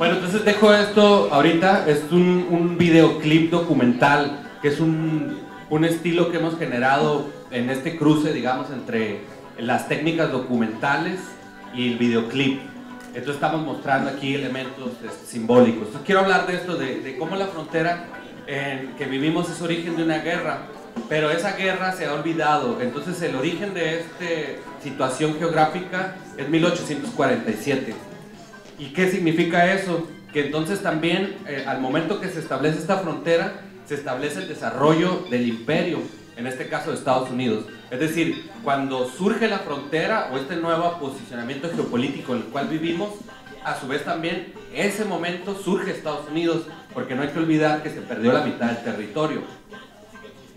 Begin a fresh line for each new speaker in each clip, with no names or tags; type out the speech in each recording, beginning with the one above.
Bueno, entonces dejo esto ahorita. Es un videoclip documental, que es un estilo que hemos generado en este cruce, digamos, entre las técnicas documentales y el videoclip. Entonces estamos mostrando aquí elementos simbólicos. Entonces quiero hablar de esto, de cómo la frontera que vivimos es origen de una guerra, pero esa guerra se ha olvidado. Entonces el origen de esta situación geográfica es 1847. ¿Y qué significa eso? Que entonces también al momento que se establece esta frontera, se establece el desarrollo del imperio, en este caso de Estados Unidos. Es decir, cuando surge la frontera o este nuevo posicionamiento geopolítico en el cual vivimos, a su vez también ese momento surge Estados Unidos, porque no hay que olvidar que se perdió la mitad del territorio.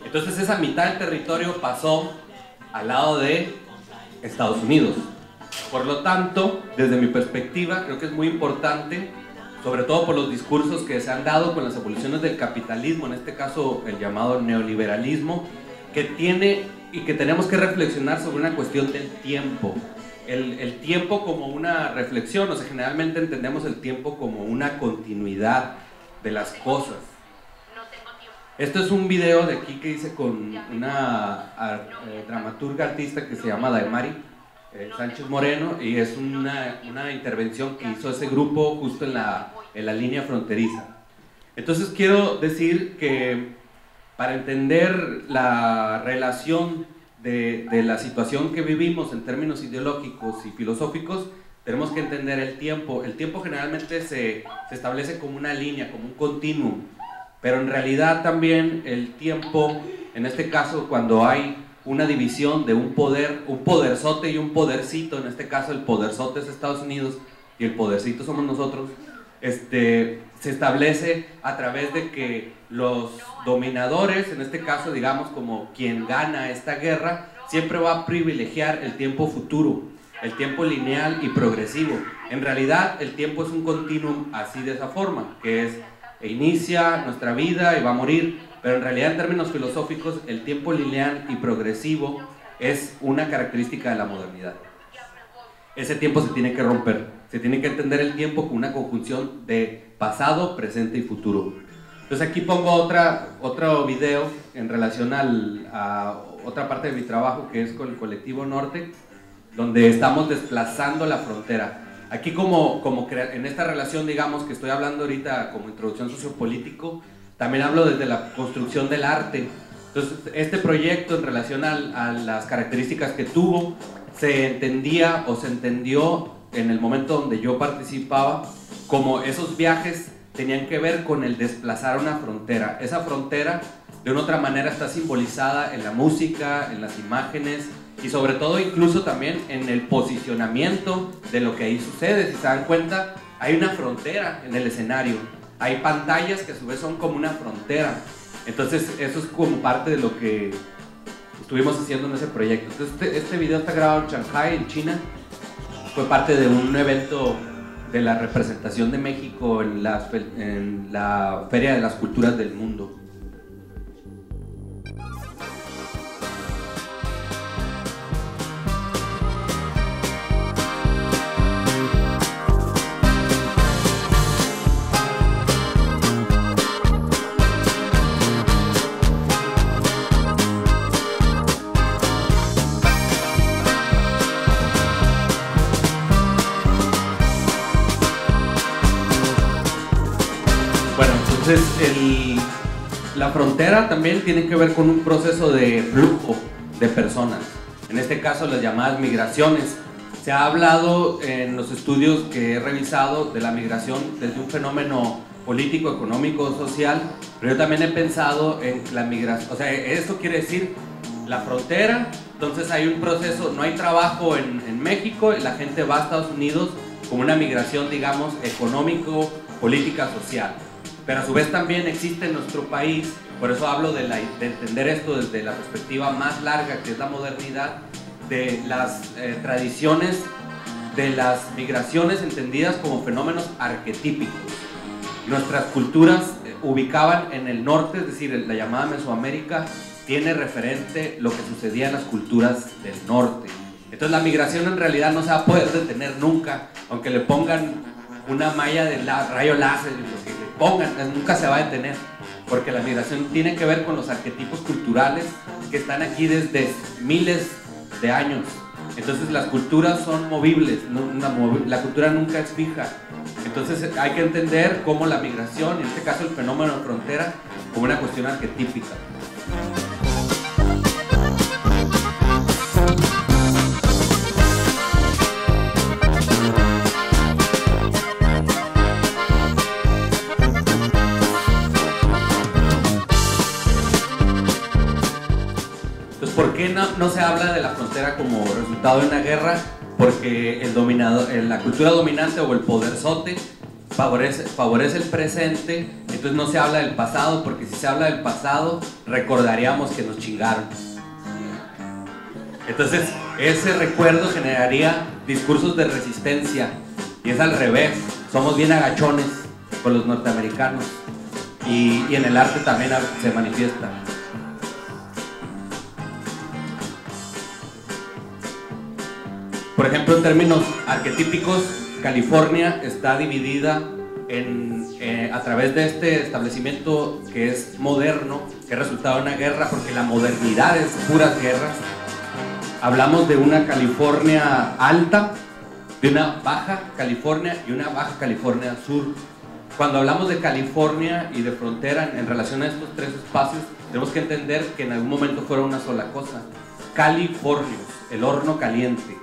Entonces esa mitad del territorio pasó al lado de Estados Unidos. Por lo tanto, desde mi perspectiva, creo que es muy importante, sobre todo por los discursos que se han dado con las evoluciones del capitalismo, en este caso el llamado neoliberalismo, que tiene y que tenemos que reflexionar sobre una cuestión del tiempo. El tiempo como una reflexión, o sea, generalmente entendemos el tiempo como una continuidad de las cosas. Esto es un video de aquí que hice con una dramaturga artista que se llama Daimari Sánchez Moreno, y es una intervención que hizo ese grupo justo en la línea fronteriza. Entonces quiero decir que para entender la relación de la situación que vivimos en términos ideológicos y filosóficos, tenemos que entender el tiempo. El tiempo generalmente se establece como una línea, como un continuum, pero en realidad también el tiempo, en este caso cuando hay una división de un poder, un poderzote y un podercito, en este caso el poderzote es Estados Unidos y el podercito somos nosotros, se establece a través de que los dominadores, en este caso digamos como quien gana esta guerra, siempre va a privilegiar el tiempo futuro, el tiempo lineal y progresivo. En realidad el tiempo es un continuum así de esa forma, que es inicia nuestra vida y va a morir, pero en realidad en términos filosóficos el tiempo lineal y progresivo es una característica de la modernidad. Ese tiempo se tiene que romper, se tiene que entender el tiempo como una conjunción de pasado, presente y futuro. Entonces aquí pongo otro video en relación a otra parte de mi trabajo, que es con el Colectivo Norte, donde estamos desplazando la frontera. Aquí en esta relación, digamos, que estoy hablando ahorita como introducción sociopolítico, también hablo desde la construcción del arte. Entonces este proyecto en relación a las características que tuvo, se entendía o se entendió en el momento donde yo participaba como esos viajes tenían que ver con el desplazar una frontera. Esa frontera de una otra manera está simbolizada en la música, en las imágenes y sobre todo incluso también en el posicionamiento de lo que ahí sucede. Si se dan cuenta, hay una frontera en el escenario, hay pantallas que a su vez son como una frontera. Entonces eso es como parte de lo que estuvimos haciendo en ese proyecto. Entonces este video está grabado en Shanghai, en China. Fue parte de un evento de la representación de México en la Feria de las Culturas del Mundo. Entonces la frontera también tiene que ver con un proceso de flujo de personas, en este caso las llamadas migraciones. Se ha hablado en los estudios que he revisado de la migración desde un fenómeno político, económico, social, pero yo también he pensado en la migración, o sea, esto quiere decir la frontera, entonces hay un proceso, no hay trabajo en México, la gente va a Estados Unidos como una migración, digamos, económico, política, social. Pero a su vez también existe en nuestro país, por eso hablo de entender esto desde la perspectiva más larga, que es la modernidad, de las tradiciones, de las migraciones entendidas como fenómenos arquetípicos. Nuestras culturas ubicaban en el norte, es decir, la llamada Mesoamérica, tiene referente lo que sucedía en las culturas del norte. Entonces la migración en realidad no se va a poder detener nunca, aunque le pongan una malla de rayo láser, lo que le pongan, nunca se va a detener, porque la migración tiene que ver con los arquetipos culturales que están aquí desde miles de años. Entonces las culturas son movibles, la cultura nunca es fija. Entonces hay que entender cómo la migración, en este caso el fenómeno de frontera, como una cuestión arquetípica. ¿Por qué no se habla de la frontera como resultado de una guerra? Porque la cultura dominante o el poderzote favorece el presente, entonces no se habla del pasado, porque si se habla del pasado, recordaríamos que nos chingaron. Entonces, ese recuerdo generaría discursos de resistencia, y es al revés, somos bien agachones con los norteamericanos, y en el arte también se manifiesta. Por ejemplo, en términos arquetípicos, California está dividida a través de este establecimiento que es moderno, que es resultado de una guerra, porque la modernidad es puras guerras. Hablamos de una California alta, de una baja California y una baja California sur. Cuando hablamos de California y de frontera en relación a estos tres espacios, tenemos que entender que en algún momento fueron una sola cosa. Californios, el horno caliente.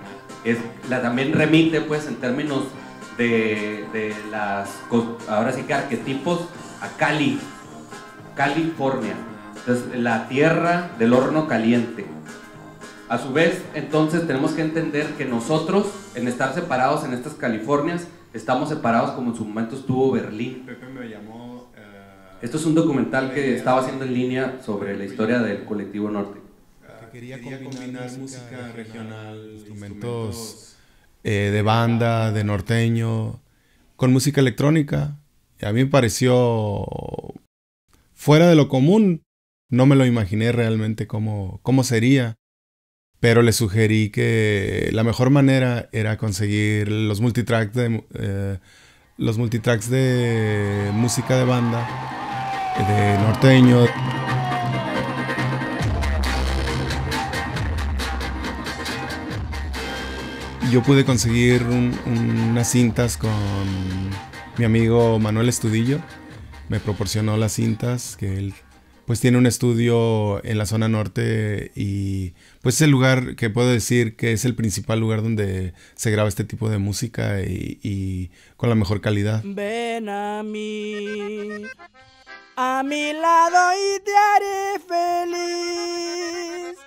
También remite, pues, en términos de ahora sí que arquetipos, a California. Entonces, la tierra del horno caliente. A su vez, entonces, tenemos que entender que nosotros, en estar separados en estas Californias, estamos separados como en su momento estuvo Berlín.
Pepe me llamó...
Esto es un documental que estaba haciendo en línea sobre la historia del colectivo norte.
Quería combinar música regional, instrumentos de banda, de norteño, con música electrónica. Y a mí me pareció fuera de lo común. No me lo imaginé realmente cómo sería. Pero le sugerí que la mejor manera era conseguir los multitracks de música de banda, de norteño. Yo pude conseguir unas cintas con mi amigo Manuel Estudillo. Me proporcionó las cintas, que él pues tiene un estudio en la zona norte y pues es el lugar que puedo decir que es el principal lugar donde se graba este tipo de música y con la mejor calidad.
Ven a mi lado y te haré feliz.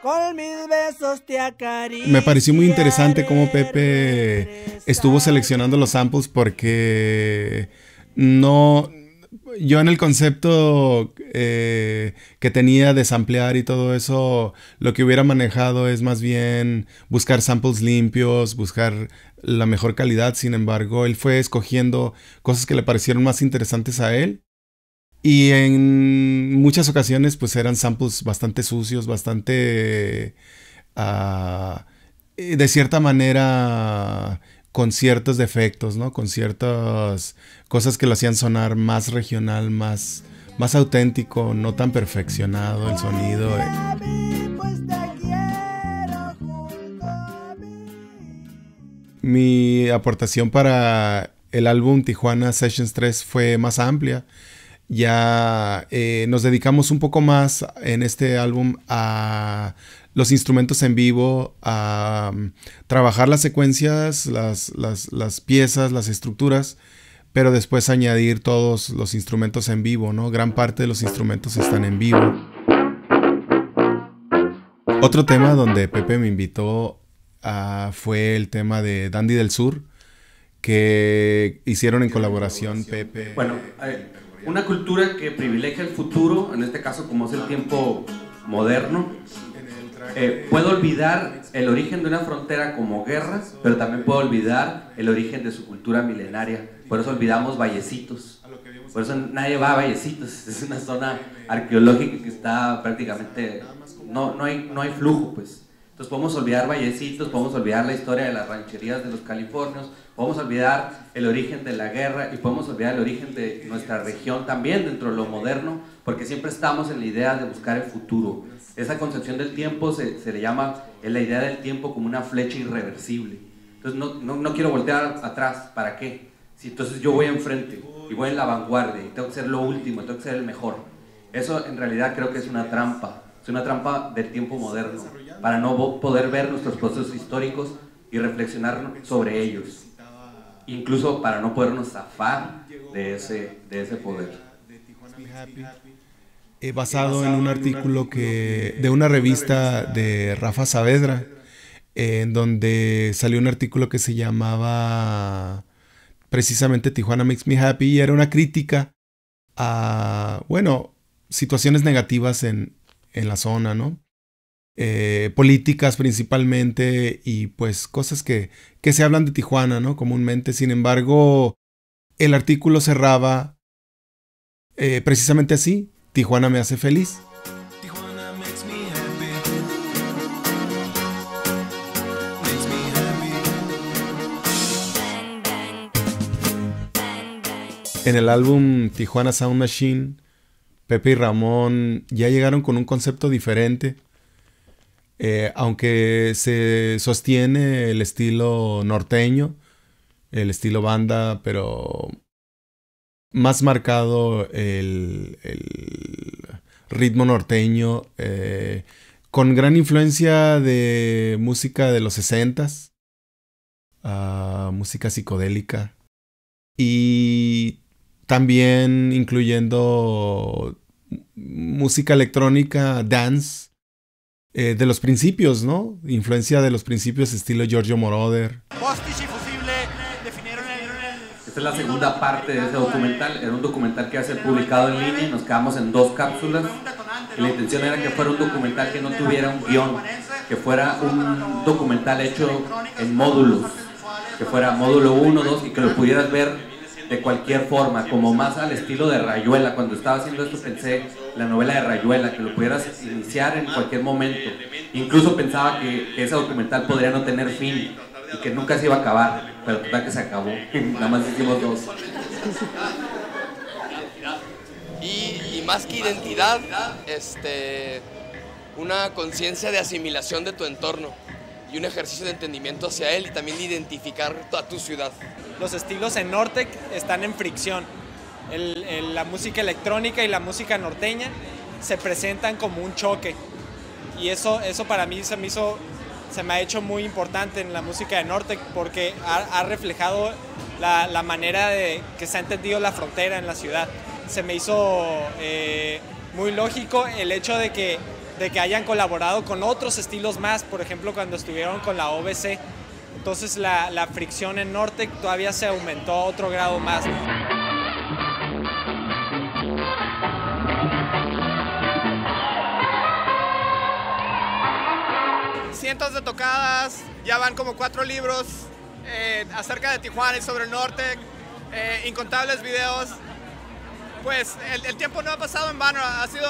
Con mis besos te acariciaré.
Me pareció muy interesante cómo Pepe estuvo seleccionando los samples porque yo en el concepto que tenía de samplear y todo eso, lo que hubiera manejado es más bien buscar samples limpios, buscar la mejor calidad. Sin embargo, él fue escogiendo cosas que le parecieron más interesantes a él. Y en muchas ocasiones pues eran samples bastante sucios, bastante de cierta manera con ciertos defectos, ¿no? Con ciertas cosas que lo hacían sonar más regional, más auténtico, no tan perfeccionado el sonido. Mi aportación para el álbum Tijuana Sessions 3 fue más amplia. Ya nos dedicamos un poco más en este álbum a los instrumentos en vivo, a trabajar las secuencias, las piezas, las estructuras, pero después añadir todos los instrumentos en vivo, ¿no? Gran parte de los instrumentos están en vivo. Otro tema donde Pepe me invitó fue el tema de Dandy del Sur, que hicieron en colaboración Pepe.
Bueno, una cultura que privilegia el futuro, en este caso como es el tiempo moderno, puede olvidar el origen de una frontera como guerra, pero también puede olvidar el origen de su cultura milenaria. Por eso olvidamos Vallecitos. Por eso nadie va a Vallecitos. Es una zona arqueológica que está prácticamente... No hay flujo, pues. Entonces podemos olvidar Vallecitos, podemos olvidar la historia de las rancherías de los californios, podemos olvidar el origen de la guerra y podemos olvidar el origen de nuestra región también dentro de lo moderno, porque siempre estamos en la idea de buscar el futuro. Esa concepción del tiempo se le llama la idea del tiempo como una flecha irreversible. Entonces no quiero voltear atrás, ¿para qué? Si entonces yo voy enfrente y voy en la vanguardia y tengo que ser lo último, tengo que ser el mejor. Eso en realidad creo que es una trampa del tiempo moderno, para no poder ver nuestros procesos históricos y reflexionar sobre ellos, incluso para no podernos zafar de ese poder.
Basado en un artículo de una revista de Rafa Saavedra, en donde salió un artículo que se llamaba precisamente Tijuana Makes Me Happy, y era una crítica a, bueno, situaciones negativas en la zona, ¿no? Políticas principalmente, y pues cosas que se hablan de Tijuana, ¿no? Comúnmente. Sin embargo, el artículo cerraba precisamente así: Tijuana me hace feliz.
Tijuana makes me happy. Makes me happy.
En el álbum Tijuana Sound Machine, Pepe y Ramón ya llegaron con un concepto diferente, aunque se sostiene el estilo norteño, el estilo banda, pero más marcado el ritmo norteño, con gran influencia de música de los 60s, música psicodélica, y también incluyendo música electrónica, dance, de los principios, ¿no? Influencia de los principios estilo Giorgio Moroder.
Esta es la segunda parte de ese documental. Era un documental que iba a ser publicado en línea y nos quedamos en 2 cápsulas. Y la intención era que fuera un documental que no tuviera un guión, que fuera un documental hecho en módulos, que fuera módulo 1, 2 y que lo pudieras ver de cualquier forma, como más al estilo de Rayuela. Cuando estaba haciendo esto pensé la novela de Rayuela, que lo pudieras iniciar en cualquier momento. Incluso pensaba que ese documental podría no tener fin y que nunca se iba a acabar, pero total que se acabó. Nada más hicimos 2.
Y más que identidad, una conciencia de asimilación de tu entorno y un ejercicio de entendimiento hacia él, y también de identificar a tu ciudad.
Los estilos en Nortec están en fricción. La música electrónica y la música norteña se presentan como un choque, y eso para mí se me ha hecho muy importante en la música de Nortec, porque ha reflejado la manera de que se ha entendido la frontera en la ciudad. Se me hizo muy lógico el hecho de que hayan colaborado con otros estilos más, por ejemplo cuando estuvieron con la OBC. Entonces la fricción en Nortec todavía se aumentó a otro grado más.
Cientos de tocadas, ya van como 4 libros acerca de Tijuana y sobre el Nortec, incontables videos. Pues el tiempo no ha pasado en vano, ha sido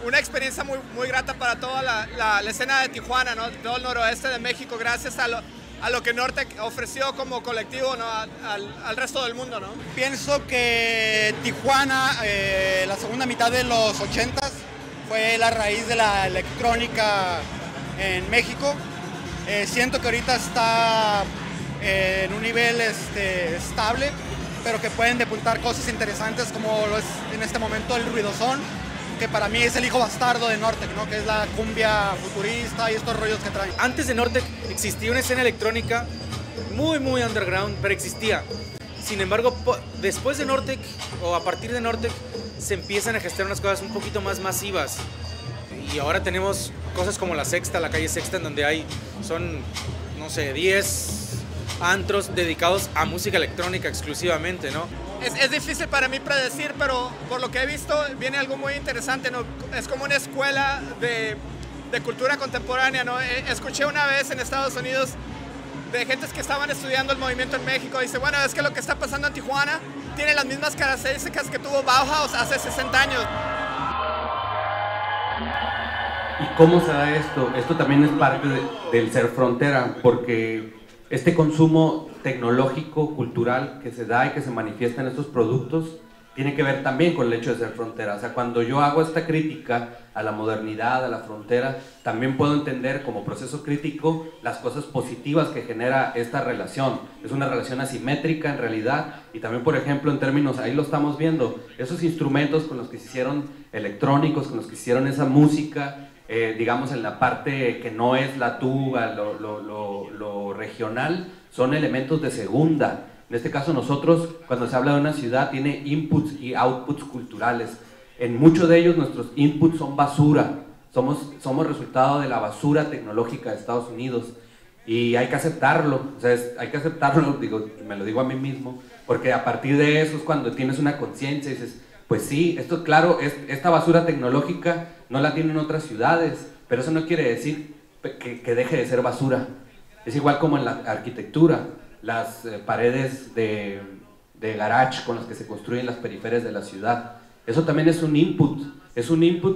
una experiencia muy grata para toda la escena de Tijuana, ¿no? Todo el noroeste de México, gracias a lo que Nortec ofreció como colectivo, ¿no? al resto del mundo, ¿no?
Pienso que Tijuana, la segunda mitad de los 80s, fue la raíz de la electrónica en México. Siento que ahorita está en un nivel estable, pero que pueden depuntar cosas interesantes, como lo es en este momento el ruidosón, que para mí es el hijo bastardo de Nortec, ¿no? Que es la cumbia futurista y estos rollos que traen.
Antes de Nortec existía una escena electrónica muy underground, pero existía. Sin embargo, después de Nortec, o a partir de Nortec, se empiezan a gestar unas cosas un poquito más masivas. Y ahora tenemos cosas como la Sexta, la calle Sexta, en donde son, no sé, 10 antros dedicados a música electrónica exclusivamente, ¿no?
Es difícil para mí predecir, pero por lo que he visto viene algo muy interesante, ¿no? Es como una escuela de cultura contemporánea, ¿no? Escuché una vez en Estados Unidos de gentes que estaban estudiando el movimiento en México. Dice, bueno, es que lo que está pasando en Tijuana tiene las mismas características que tuvo Bauhaus hace 60 años.
¿Y cómo se da esto? Esto también es parte del ser frontera, porque este consumo tecnológico, cultural, que se da y que se manifiesta en estos productos, tiene que ver también con el hecho de ser frontera. O sea, cuando yo hago esta crítica a la modernidad, a la frontera, también puedo entender como proceso crítico las cosas positivas que genera esta relación. Es una relación asimétrica en realidad, y también, por ejemplo, en términos, ahí lo estamos viendo, esos instrumentos con los que se hicieron electrónicos, con los que se hicieron esa música, digamos en la parte que no es la tuba, lo regional, son elementos de segunda. En este caso nosotros, cuando se habla de una ciudad, tiene inputs y outputs culturales. En muchos de ellos nuestros inputs son basura, somos resultado de la basura tecnológica de Estados Unidos, y hay que aceptarlo, o sea, hay que aceptarlo, me lo digo a mí mismo, porque a partir de eso es cuando tienes una conciencia y dices, pues sí, esto claro, esta basura tecnológica no la tienen otras ciudades, pero eso no quiere decir que deje de ser basura. Es igual como en la arquitectura, las paredes de garage con las que se construyen las periferias de la ciudad. Eso también es un input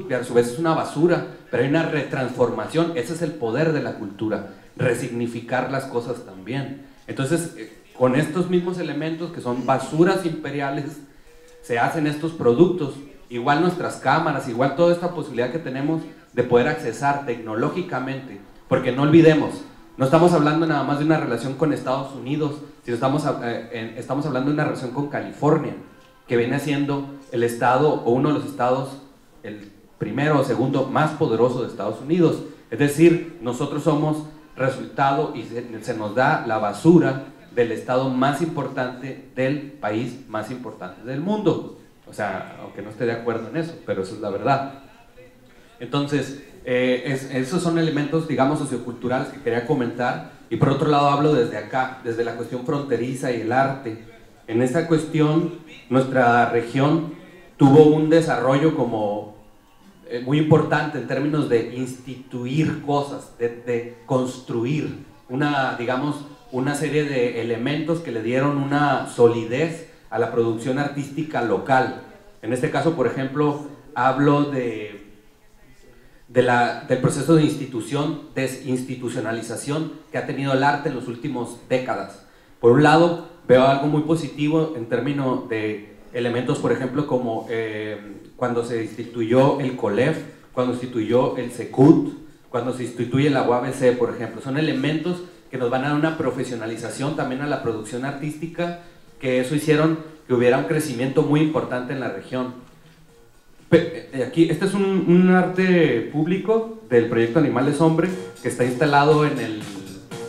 que a su vez es una basura, pero hay una retransformación. Ese es el poder de la cultura, resignificar las cosas también. Entonces, con estos mismos elementos que son basuras imperiales, se hacen estos productos. Igual nuestras cámaras, igual toda esta posibilidad que tenemos de poder accesar tecnológicamente, porque no olvidemos, no estamos hablando nada más de una relación con Estados Unidos, sino estamos hablando de una relación con California, que viene siendo el estado, o uno de los estados, el primero o segundo más poderoso de Estados Unidos. Es decir, nosotros somos resultado y se nos da la basura del estado más importante del país más importante del mundo. O sea, aunque no esté de acuerdo en eso, pero eso es la verdad. Entonces, esos son elementos, digamos, socioculturales que quería comentar. Y por otro lado hablo desde acá, desde la cuestión fronteriza y el arte. En esta cuestión, nuestra región tuvo un desarrollo como muy importante en términos de instituir cosas, de construir una serie de elementos que le dieron una solidez a la producción artística local. En este caso, por ejemplo, hablo del proceso de desinstitucionalización que ha tenido el arte en las últimas décadas. Por un lado, veo algo muy positivo en términos de elementos, por ejemplo, como cuando se instituyó el COLEF, cuando se instituyó el SECUT, cuando se instituye la UABC, por ejemplo. Son elementos que nos van a dar una profesionalización también a la producción artística, que eso hicieron que hubiera un crecimiento muy importante en la región. Aquí, este es un arte público del proyecto Animales Hombre, que está instalado en el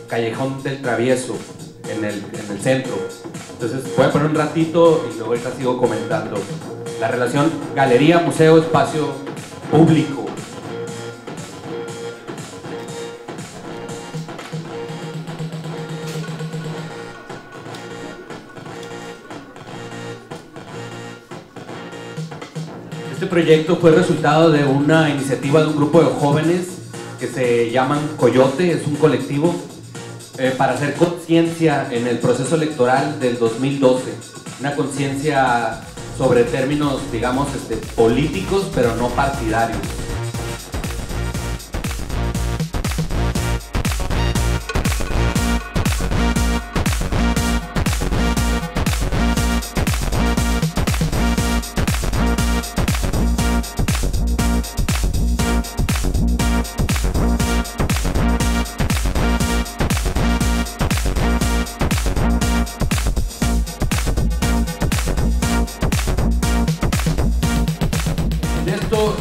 Callejón del Travieso, en el centro. Entonces voy a poner un ratito y luego ahorita sigo comentando. La relación galería, museo, espacio público. Este proyecto fue resultado de una iniciativa de un grupo de jóvenes que se llaman Coyote, es un colectivo para hacer conciencia en el proceso electoral del 2012, una conciencia sobre términos, digamos, políticos, pero no partidarios.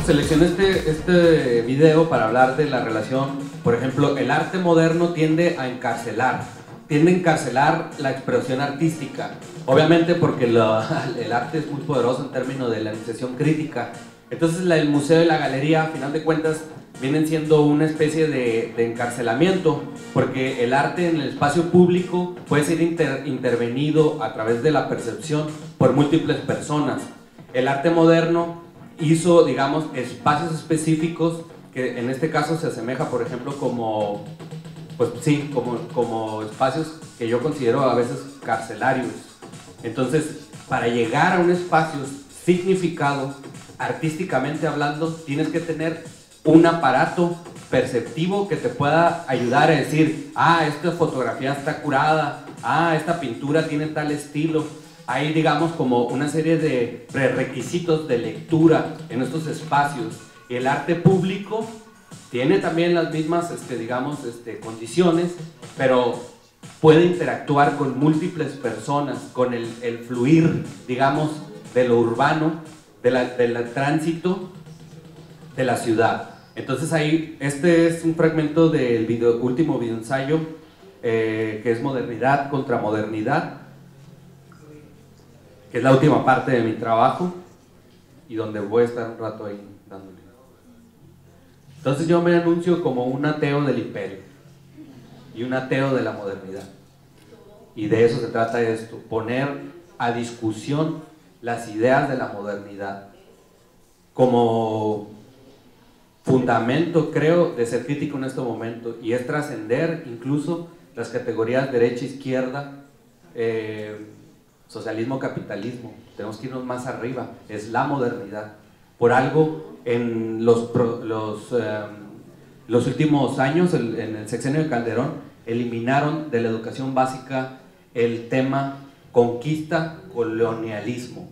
Seleccioné este video para hablar de la relación. Por ejemplo, el arte moderno tiende a encarcelar la expresión artística, obviamente porque el arte es muy poderoso en términos de la iniciación crítica. Entonces el museo y la galería, a final de cuentas, vienen siendo una especie de encarcelamiento, porque el arte en el espacio público puede ser intervenido a través de la percepción por múltiples personas. El arte moderno hizo, digamos, espacios específicos que en este caso se asemeja, por ejemplo, como espacios que yo considero a veces carcelarios. Entonces, para llegar a un espacio significado, artísticamente hablando, tienes que tener un aparato perceptivo que te pueda ayudar a decir, ah, esta fotografía está curada, ah, esta pintura tiene tal estilo. Hay, digamos, como una serie de prerequisitos de lectura en estos espacios. Y el arte público tiene también las mismas, digamos, condiciones, pero puede interactuar con múltiples personas, con el fluir, digamos, de lo urbano, del tránsito de la ciudad. Entonces ahí, este es un fragmento del último videoensayo, que es Modernidad contra Modernidad, que es la última parte de mi trabajo y donde voy a estar un rato ahí dándole. Entonces yo me anuncio como un ateo del imperio y un ateo de la modernidad. Y de eso se trata esto, poner a discusión las ideas de la modernidad como fundamento, creo, de ser crítico en este momento, y es trascender incluso las categorías derecha-izquierda, socialismo, capitalismo. Tenemos que irnos más arriba, es la modernidad. Por algo, en los últimos años, en el sexenio de Calderón, eliminaron de la educación básica el tema conquista, colonialismo.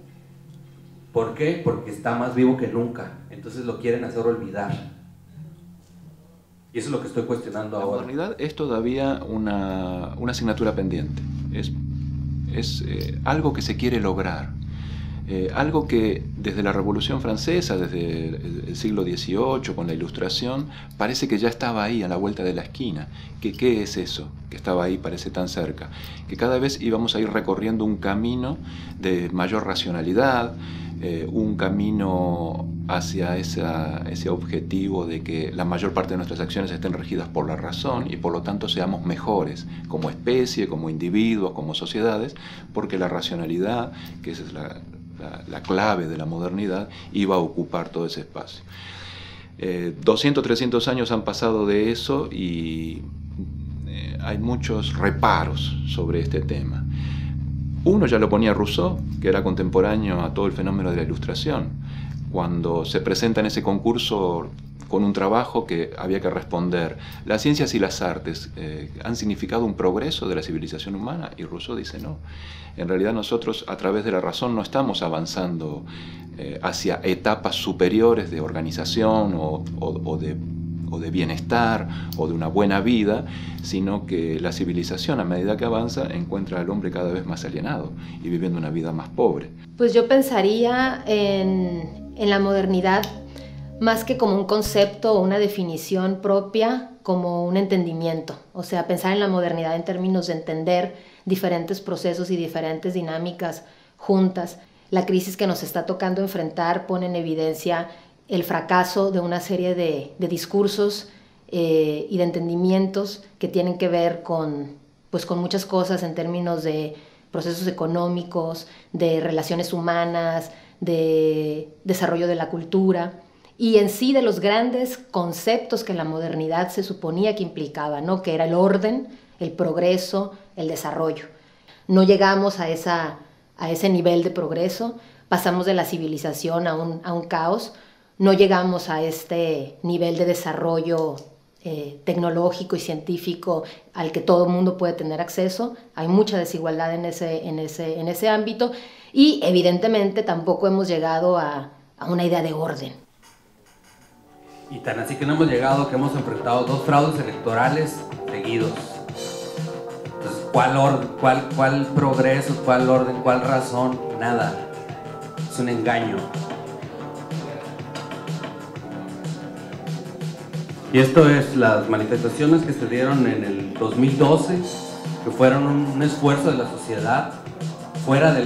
¿Por qué? Porque está más vivo que nunca, entonces lo quieren hacer olvidar. Y eso es lo que estoy cuestionando ahora.
La modernidad es todavía una asignatura pendiente, es algo que se quiere lograr, algo que desde la Revolución Francesa, desde el siglo XVIII, con la Ilustración, parece que ya estaba ahí, a la vuelta de la esquina. ¿Qué es eso que estaba ahí, parece tan cerca? Que cada vez íbamos a ir recorriendo un camino de mayor racionalidad, un camino hacia ese objetivo de que la mayor parte de nuestras acciones estén regidas por la razón y por lo tanto seamos mejores como especie, como individuos, como sociedades, porque la racionalidad, que esa es la clave de la modernidad, iba a ocupar todo ese espacio. 200, 300 años han pasado de eso y hay muchos reparos sobre este tema. Uno ya lo ponía Rousseau, que era contemporáneo a todo el fenómeno de la Ilustración, cuando se presenta en ese concurso con un trabajo que había que responder: ¿las ciencias y las artes han significado un progreso de la civilización humana? Y Rousseau dice no. En realidad nosotros, a través de la razón, no estamos avanzando hacia etapas superiores de organización o de bienestar o de una buena vida, sino que la civilización, a medida que avanza, encuentra al hombre cada vez más alienado y viviendo una vida más pobre.
Pues yo pensaría en la modernidad más que como un concepto o una definición propia, como un entendimiento. O sea, pensar en la modernidad en términos de entender diferentes procesos y diferentes dinámicas juntas. La crisis que nos está tocando enfrentar pone en evidencia el fracaso de una serie de discursos y de entendimientos que tienen que ver con muchas cosas en términos de procesos económicos, de relaciones humanas, de desarrollo de la cultura y en sí de los grandes conceptos que la modernidad se suponía que implicaba, ¿no? Que era el orden, el progreso, el desarrollo. No llegamos a ese nivel de progreso, pasamos de la civilización a un caos. No llegamos a este nivel de desarrollo tecnológico y científico al que todo el mundo puede tener acceso. Hay mucha desigualdad en ese ámbito y evidentemente tampoco hemos llegado a una idea de orden.
Y tan así que no hemos llegado que hemos enfrentado 2 fraudes electorales seguidos. Entonces, ¿cuál progreso, cuál orden, cuál razón? Nada. Es un engaño. Y esto es las manifestaciones que se dieron en el 2012, que fueron un esfuerzo de la sociedad, fuera de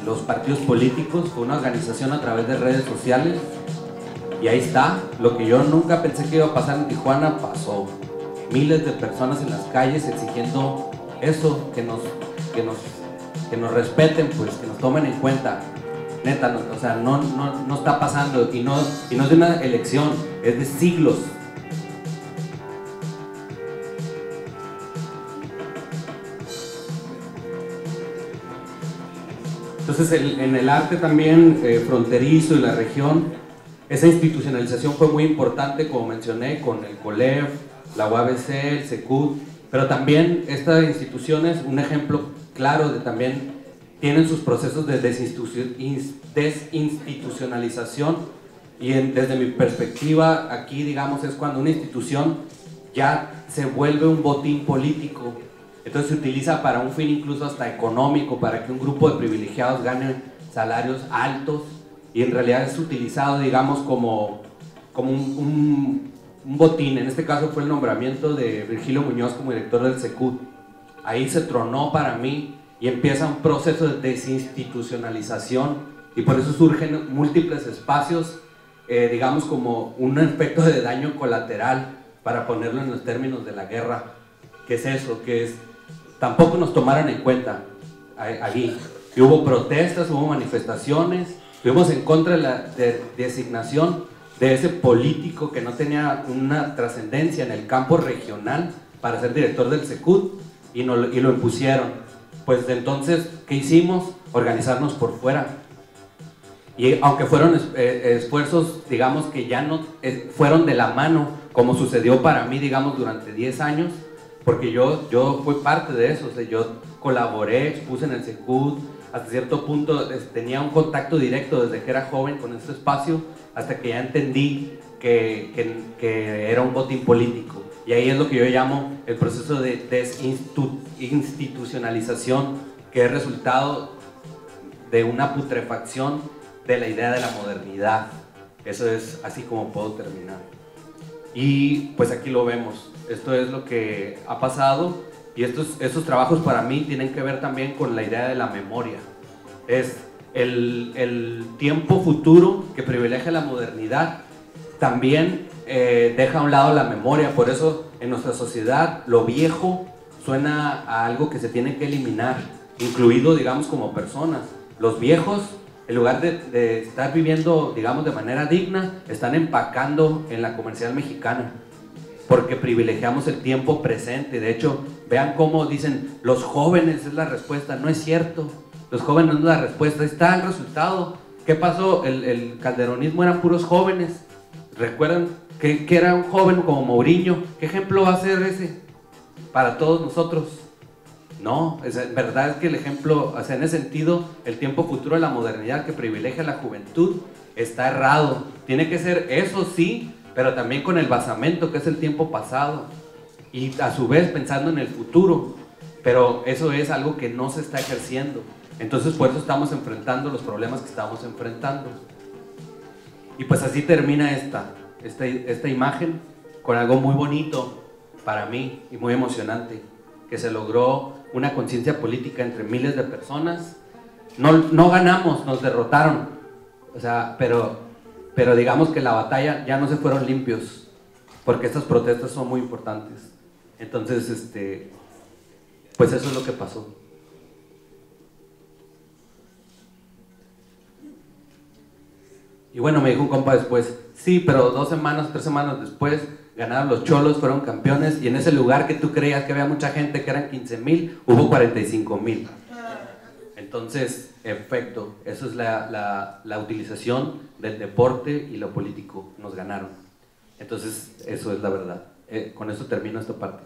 los partidos políticos, fue una organización a través de redes sociales. Y ahí está, lo que yo nunca pensé que iba a pasar en Tijuana, pasó. Miles de personas en las calles exigiendo eso, que nos respeten, pues, que nos tomen en cuenta. Neta, no, o sea, no está pasando, y no es de una elección, es de siglos. Entonces en el arte también fronterizo y la región, esa institucionalización fue muy importante, como mencioné, con el COLEF, la UABC, el SECUT, pero también estas instituciones, un ejemplo claro de también tienen sus procesos de desinstitucionalización, y desde mi perspectiva aquí, digamos, es cuando una institución ya se vuelve un botín político. Entonces se utiliza para un fin incluso hasta económico, para que un grupo de privilegiados gane salarios altos, y en realidad es utilizado, digamos, como un botín. En este caso fue el nombramiento de Virgilio Muñoz como director del SECUT. Ahí se tronó para mí y empieza un proceso de desinstitucionalización, y por eso surgen múltiples espacios, digamos, como un efecto de daño colateral, para ponerlo en los términos de la guerra. ¿Qué es eso? Que es, tampoco nos tomaron en cuenta allí. Y hubo protestas, hubo manifestaciones, estuvimos en contra de la designación de ese político que no tenía una trascendencia en el campo regional para ser director del SECUT, y lo impusieron. Pues de entonces, ¿qué hicimos? Organizarnos por fuera. Y aunque fueron esfuerzos, digamos, que ya no fueron de la mano, como sucedió para mí, digamos, durante 10 años, porque yo fui parte de eso, o sea, yo colaboré, expuse en el SECUT, hasta cierto punto tenía un contacto directo desde que era joven con este espacio, hasta que ya entendí que era un botín político. Y ahí es lo que yo llamo el proceso de desinstitucionalización, que es resultado de una putrefacción de la idea de la modernidad. Eso es así como puedo terminar. Y pues aquí lo vemos. Esto es lo que ha pasado, y estos trabajos para mí tienen que ver también con la idea de la memoria. Es el tiempo futuro que privilegia la modernidad, también deja a un lado la memoria. Por eso en nuestra sociedad lo viejo suena a algo que se tiene que eliminar, incluido, digamos, como personas. Los viejos, en lugar de estar viviendo, digamos, de manera digna, están empacando en la comercial mexicana, porque privilegiamos el tiempo presente. De hecho, vean cómo dicen, los jóvenes es la respuesta. No es cierto, los jóvenes no es la respuesta. Ahí está el resultado. ¿Qué pasó? El calderonismo eran puros jóvenes. ¿Recuerdan que era un joven como Mourinho? ¿Qué ejemplo va a ser ese para todos nosotros? No, verdad es que el ejemplo, o sea, en ese sentido, el tiempo futuro de la modernidad que privilegia a la juventud está errado. Tiene que ser eso, sí, pero también con el basamento que es el tiempo pasado, y a su vez pensando en el futuro. Pero eso es algo que no se está ejerciendo. Entonces por eso estamos enfrentando los problemas que estamos enfrentando. Y pues así termina esta imagen, con algo muy bonito para mí y muy emocionante, que se logró una conciencia política entre miles de personas. No ganamos, nos derrotaron, o sea, pero digamos que la batalla ya no se fueron limpios, porque estas protestas son muy importantes. Entonces, pues eso es lo que pasó. Y bueno, me dijo un compa después, sí, pero 2 semanas, 3 semanas después ganaron los Cholos, fueron campeones, y en ese lugar que tú creías que había mucha gente, que eran 15,000, hubo 45,000. Entonces, efecto, eso es la utilización del deporte y lo político, nos ganaron. Entonces, eso es la verdad. Con eso termino esta parte.